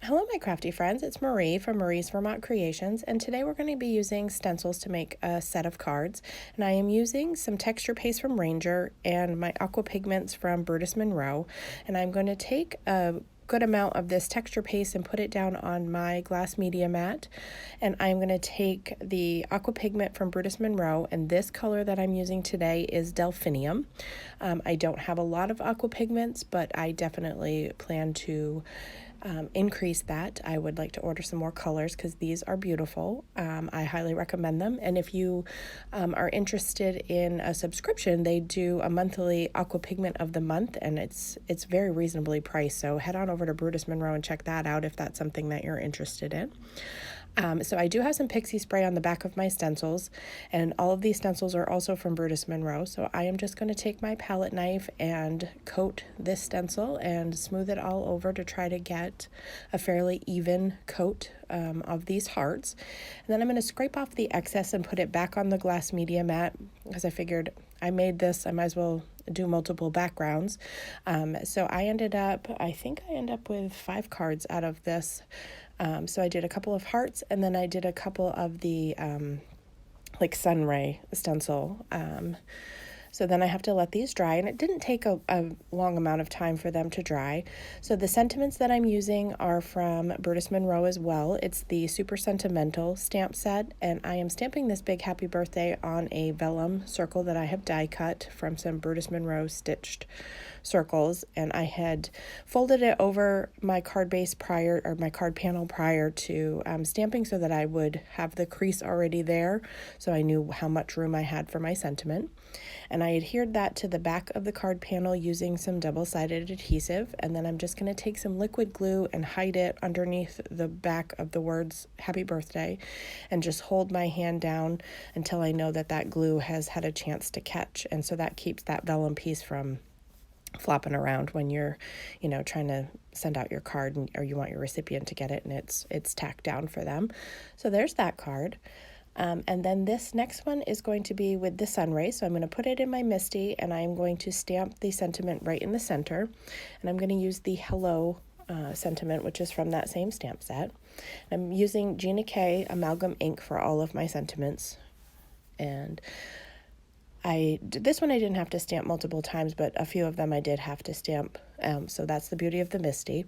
Hello, my crafty friends. It's Marie from Marie's Vermont Creations, and today we're going to be using stencils to make a set of cards. And I am using some texture paste from Ranger and my aqua pigments from Brutus Monroe. And I'm going to take a good amount of this texture paste and put it down on my glass media mat. And I'm going to take the aqua pigment from Brutus Monroe, and this color that I'm using today is Delphinium. I don't have a lot of aqua pigments, but I definitely plan to increase that. I would like to order some more colors because these are beautiful. I highly recommend them. And if you are interested in a subscription, they do a monthly aqua pigment of the month, and it's very reasonably priced. So head on over to Brutus Monroe and check that out if that's something that you're interested in. So I do have some pixie spray on the back of my stencils, and all of these stencils are also from Brutus Monroe. So I am just going to take my palette knife and coat this stencil and smooth it all over to try to get a fairly even coat of these hearts. And then I'm going to scrape off the excess and put it back on the glass media mat because I figured I made this, I might as well do multiple backgrounds. So I think I end up with 5 cards out of this. So I did a couple of hearts, and then I did a couple of the like sun ray stencil. So then I have to let these dry, and it didn't take a long amount of time for them to dry. So the sentiments that I'm using are from Brutus Monroe as well. It's the Super Sentimental stamp set, and I am stamping this big happy birthday on a vellum circle that I have die cut from some Brutus Monroe stitched circles, and I had folded it over my card base my card panel prior to stamping so that I would have the crease already there, so I knew how much room I had for my sentiment. And I adhered that to the back of the card panel using some double-sided adhesive, and then I'm just going to take some liquid glue and hide it underneath the back of the words happy birthday and just hold my hand down until I know that that glue has had a chance to catch, and so that keeps that vellum piece from flopping around when you're, trying to send out your card or you want your recipient to get it and it's tacked down for them. So there's that card. And then this next one is going to be with the sun ray. So I'm going to put it in my Misty, and I'm going to stamp the sentiment right in the center. And I'm going to use the Hello sentiment, which is from that same stamp set. I'm using Gina K amalgam ink for all of my sentiments. And this one I didn't have to stamp multiple times, but a few of them I did have to stamp. So that's the beauty of the Misty.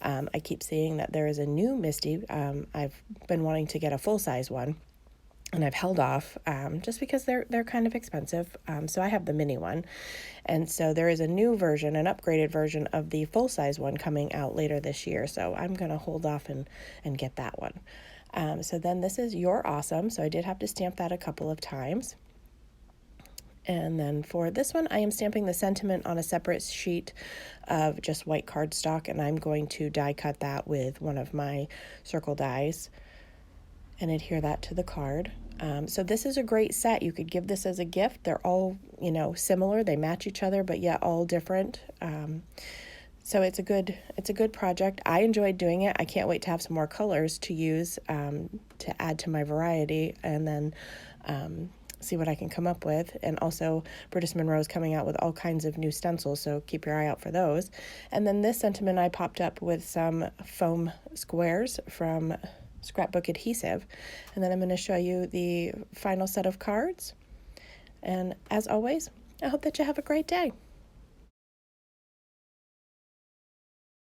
I keep seeing that there is a new Misty. I've been wanting to get a full-size one, and I've held off just because they're kind of expensive. So I have the mini one. And so there is a new version, an upgraded version of the full-size one coming out later this year. So I'm going to hold off and get that one. So then this is You're Awesome. So I did have to stamp that a couple of times. And then for this one, I am stamping the sentiment on a separate sheet of just white cardstock, and I'm going to die cut that with one of my circle dies and adhere that to the card. So this is a great set. You could give this as a gift. They're all, similar. They match each other, but yet all different. So it's a good project. I enjoyed doing it. I can't wait to have some more colors to use to add to my variety, and then see what I can come up with. And also Brutus Monroe is coming out with all kinds of new stencils, so keep your eye out for those. And then this sentiment I popped up with some foam squares from scrapbook adhesive. And then I'm going to show you the final set of cards. And as always, I hope that you have a great day.